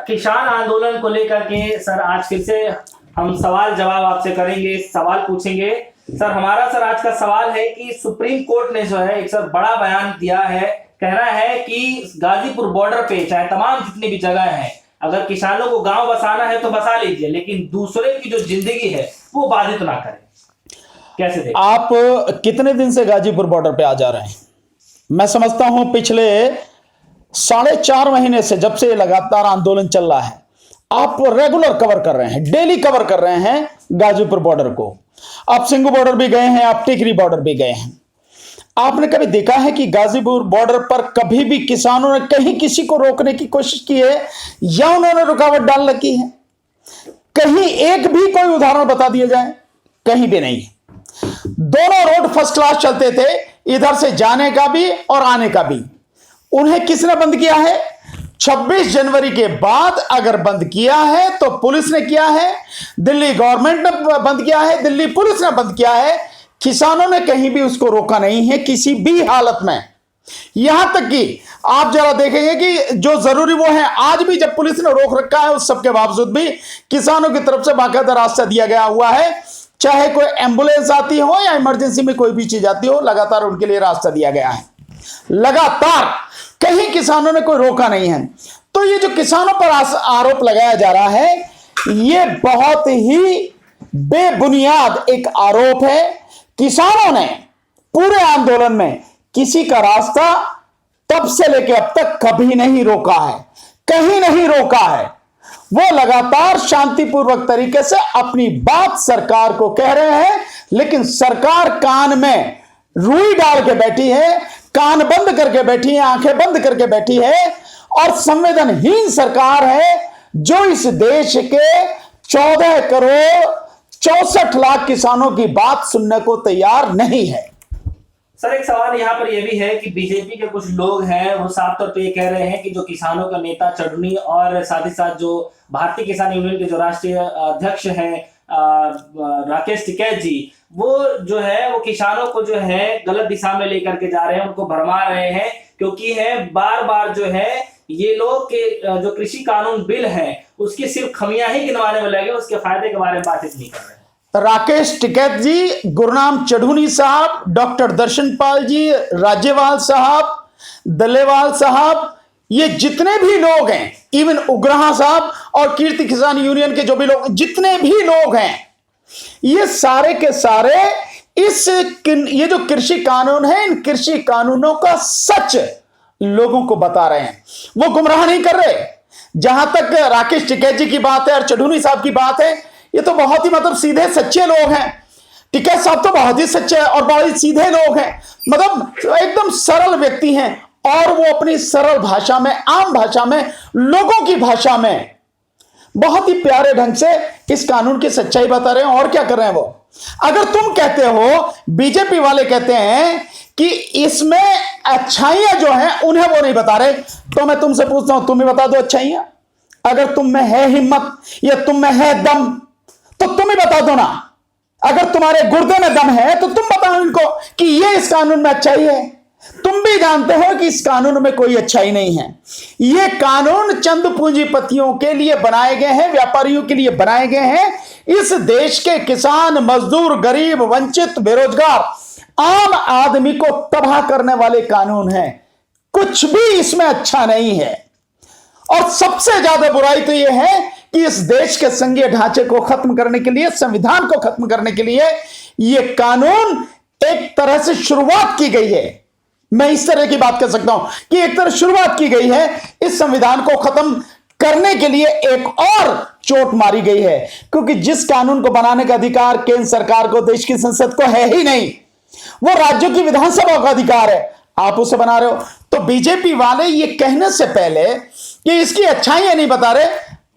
किसान आंदोलन को लेकर के सर आज फिर से हम सवाल जवाब आपसे करेंगे, सवाल पूछेंगे। सर हमारा सर आज का सवाल है कि सुप्रीम कोर्ट ने जो है एक सर बड़ा बयान दिया है, कह रहा है कि गाजीपुर बॉर्डर पे चाहे तमाम जितनी भी जगह है, अगर किसानों को गांव बसाना है तो बसा लीजिए, लेकिन दूसरे की जो जिंदगी है वो बाधित ना करें। कैसे देखें? आप कितने दिन से गाजीपुर बॉर्डर पे आ जा रहे हैं? मैं समझता हूं पिछले 4.5 महीने से, जब से लगातार आंदोलन चल रहा है, आप रेगुलर कवर कर रहे हैं, डेली कवर कर रहे हैं गाजीपुर बॉर्डर को। आप सिंगू बॉर्डर भी गए हैं, आप टिकरी बॉर्डर भी गए हैं। आपने कभी देखा है कि गाजीपुर बॉर्डर पर कभी भी किसानों ने कहीं किसी को रोकने की कोशिश की है या उन्होंने रुकावट डाल रखी है? कहीं एक भी कोई उदाहरण बता दिया जाए? कहीं भी नहीं। दोनों रोड फर्स्ट क्लास चलते थे, इधर से जाने का भी और आने का भी। उन्हें किसने बंद किया है? 26 जनवरी के बाद अगर बंद किया है तो पुलिस ने किया है, दिल्ली गवर्नमेंट ने बंद किया है, दिल्ली पुलिस ने बंद किया है। किसानों ने कहीं भी उसको रोका नहीं है किसी भी हालत में। यहां तक कि आप जरा देखेंगे कि जो जरूरी वो है, आज भी जब पुलिस ने रोक रखा है उस सब के बावजूद भी किसानों की तरफ से बाकायदा रास्ता दिया गया हुआ है। चाहे कोई एम्बुलेंस आती हो या इमरजेंसी में कोई भी चीज आती हो, लगातार उनके लिए रास्ता दिया गया है। लगातार कहीं किसानों ने कोई रोका नहीं है। तो ये जो किसानों पर आरोप लगाया जा रहा है, ये बहुत ही बेबुनियाद एक आरोप है। किसानों ने पूरे आंदोलन में किसी का रास्ता तब से लेकर अब तक कभी नहीं रोका है, कहीं नहीं रोका है। वो लगातार शांतिपूर्वक तरीके से अपनी बात सरकार को कह रहे हैं, लेकिन सरकार कान में रुई डाल के बैठी है, कान बंद करके बैठी है, आंखें बंद करके बैठी है, और संवेदनहीन सरकार है जो इस देश के 14 करोड़ 64 लाख किसानों की बात सुनने को तैयार नहीं है। सर एक सवाल यहाँ पर यह भी है कि बीजेपी के कुछ लोग हैं वो साफ तौर पे ये कह रहे हैं कि जो किसानों का नेता चढ़नी और साथ ही साथ जो भारतीय किसान यूनियन के जो राष्ट्रीय अध्यक्ष हैं राकेश टिकैत जी, वो जो है वो किसानों को जो है गलत दिशा में लेकर के जा रहे हैं, उनको भरमा रहे हैं, क्योंकि है बार बार जो है ये लोग के जो कृषि कानून बिल है उसकी सिर्फ खमियां ही गिनवाने में लगे, उसके फायदे के बारे में बातचीत नहीं कर रहे हैं। राकेश टिकैत जी, गुरनाम चढ़ूनी साहब, डॉक्टर दर्शनपाल जी, राज्यवाल साहब, दलेवाल साहब, ये जितने भी लोग हैं, इवन उग्रहा साहब और कीर्ति किसान यूनियन के जो भी लोग, जितने भी लोग हैं, ये सारे के सारे ये जो कृषि कानून है, इन कृषि कानूनों का सच लोगों को बता रहे हैं। वो गुमराह नहीं कर रहे। जहां तक राकेश टिकैत जी की बात है और चढ़ूनी साहब की बात है, ये तो बहुत ही मतलब सीधे सच्चे लोग हैं। टिकैत साहब तो बहुत ही सच्चे और बहुत ही सीधे लोग हैं, मतलब एकदम सरल व्यक्ति हैं, और वो अपनी सरल भाषा में, आम भाषा में, लोगों की भाषा में बहुत ही प्यारे ढंग से इस कानून की सच्चाई बता रहे हैं। और क्या कर रहे हैं वो? अगर तुम कहते हो, बीजेपी वाले कहते हैं कि इसमें अच्छाइयां जो हैं उन्हें वो नहीं बता रहे, तो मैं तुमसे पूछता हूं, तुम ही बता दो अच्छाइयां। अगर तुम में है हिम्मत या तुम में है दम तो तुम ही बता दो ना। अगर तुम्हारे गुर्दे में दम है तो तुम बताओ इनको कि ये इस कानून में अच्छाई है। तुम भी जानते हो कि इस कानून में कोई अच्छाई नहीं है। ये कानून चंद पूंजीपतियों के लिए बनाए गए हैं, व्यापारियों के लिए बनाए गए हैं। इस देश के किसान, मजदूर, गरीब, वंचित, बेरोजगार, आम आदमी को तबाह करने वाले कानून हैं। कुछ भी इसमें अच्छा नहीं है। और सबसे ज्यादा बुराई तो यह है कि इस देश के संघीय ढांचे को खत्म करने के लिए, संविधान को खत्म करने के लिए यह कानून एक तरह से शुरुआत की गई है। मैं इस तरह की बात कर सकता हूं कि एक तरह शुरुआत की गई है, इस संविधान को खत्म करने के लिए एक और चोट मारी गई है, क्योंकि जिस कानून को बनाने का अधिकार केंद्र सरकार को, देश की संसद को है ही नहीं, वो राज्यों की विधानसभा का अधिकार है, आप उसे बना रहे हो। तो बीजेपी वाले ये कहने से पहले कि इसकी अच्छाइयां नहीं बता रहे,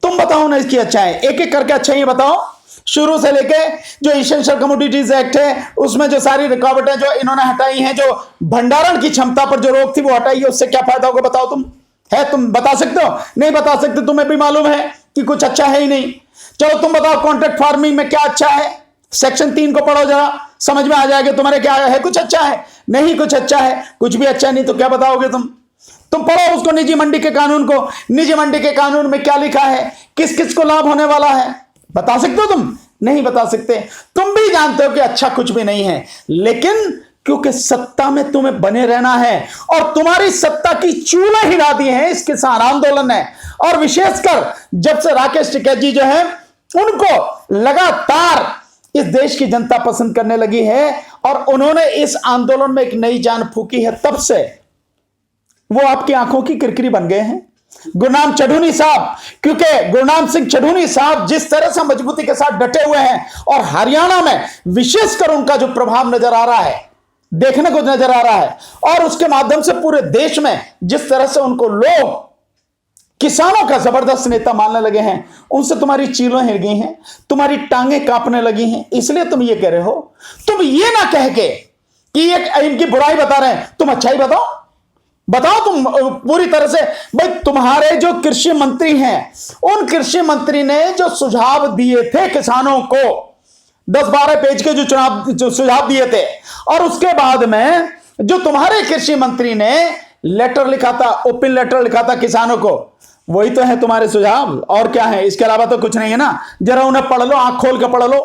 तुम बताओ ना इसकी अच्छाइयां, एक एक करके अच्छाइयां बताओ। शुरू से लेके जो इसेंशियल कमोडिटीज एक्ट है उसमें जो सारी रुकावटें जो इन्होंने हटाई हैं, जो भंडारण की क्षमता पर जो रोक थी वो हटाई है, उससे क्या फायदा होगा बताओ। तुम बता सकते हो? नहीं बता सकते। तुम्हें भी मालूम है कि कुछ अच्छा है ही नहीं। चलो तुम बताओ कॉन्ट्रैक्ट फार्मिंग में क्या अच्छा है? सेक्शन 3 को पढ़ो जरा, समझ में आ जाएगा तुम्हारे क्या है। कुछ अच्छा है? नहीं कुछ अच्छा है, कुछ भी अच्छा नहीं, तो क्या बताओगे तुम? तुम पढ़ो उसको, निजी मंडी के कानून को। निजी मंडी के कानून में क्या लिखा है, किस किस को लाभ होने वाला है, बता सकते हो तुम? नहीं बता सकते। तुम भी जानते हो कि अच्छा कुछ भी नहीं है, लेकिन क्योंकि सत्ता में तुम्हें बने रहना है और तुम्हारी सत्ता की चूल्हे हिला दी है इस किसान आंदोलन ने। और विशेषकर जब से राकेश टिकैत जी जो है उनको लगातार इस देश की जनता पसंद करने लगी है और उन्होंने इस आंदोलन में एक नई जान फूकी है, तब से वो आपकी आंखों की किरकिरी बन गए हैं। गुरनाम चढ़ूनी साहब, क्योंकि गुरनाम सिंह चढ़ूनी साहब जिस तरह से मजबूती के साथ डटे हुए हैं और हरियाणा में विशेषकर उनका जो प्रभाव नजर आ रहा है, देखने को नजर आ रहा है, और उसके माध्यम से पूरे देश में जिस तरह से उनको लोग किसानों का जबरदस्त नेता मानने लगे हैं, उनसे तुम्हारी चीलें हिल गई हैं, तुम्हारी टांगें कांपने लगी हैं। इसलिए तुम ये कह रहे हो। तुम ये ना कह के कि एक इनकी बुराई बता रहे हैं, तुम अच्छाई बताओ तुम पूरी तरह से। भाई तुम्हारे जो कृषि मंत्री हैं, उन कृषि मंत्री ने जो सुझाव दिए थे किसानों को, 10-12 पेज के जो सुझाव दिए थे, और उसके बाद में जो तुम्हारे कृषि मंत्री ने लेटर लिखा था, ओपन लेटर लिखा था किसानों को, वही तो है तुम्हारे सुझाव। और क्या है, इसके अलावा तो कुछ नहीं है ना। जरा उन्हें पढ़ लो, आंख खोल के पढ़ लो।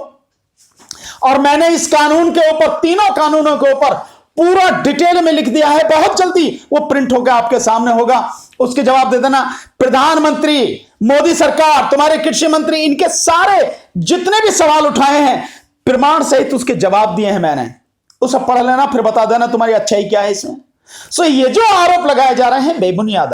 और मैंने इस कानून के ऊपर, तीनों कानूनों के ऊपर पूरा डिटेल में लिख दिया है। बहुत जल्दी वो प्रिंट होकर आपके सामने होगा, उसके जवाब दे देना। प्रधानमंत्री मोदी सरकार, तुम्हारे कृषि मंत्री, इनके सारे जितने भी सवाल उठाए हैं प्रमाण सहित उसके जवाब दिए हैं मैंने। उसे पढ़ लेना, फिर बता देना तुम्हारी अच्छाई क्या है इसमें। सो ये जो आरोप लगाए जा रहे हैं बेबुनियाद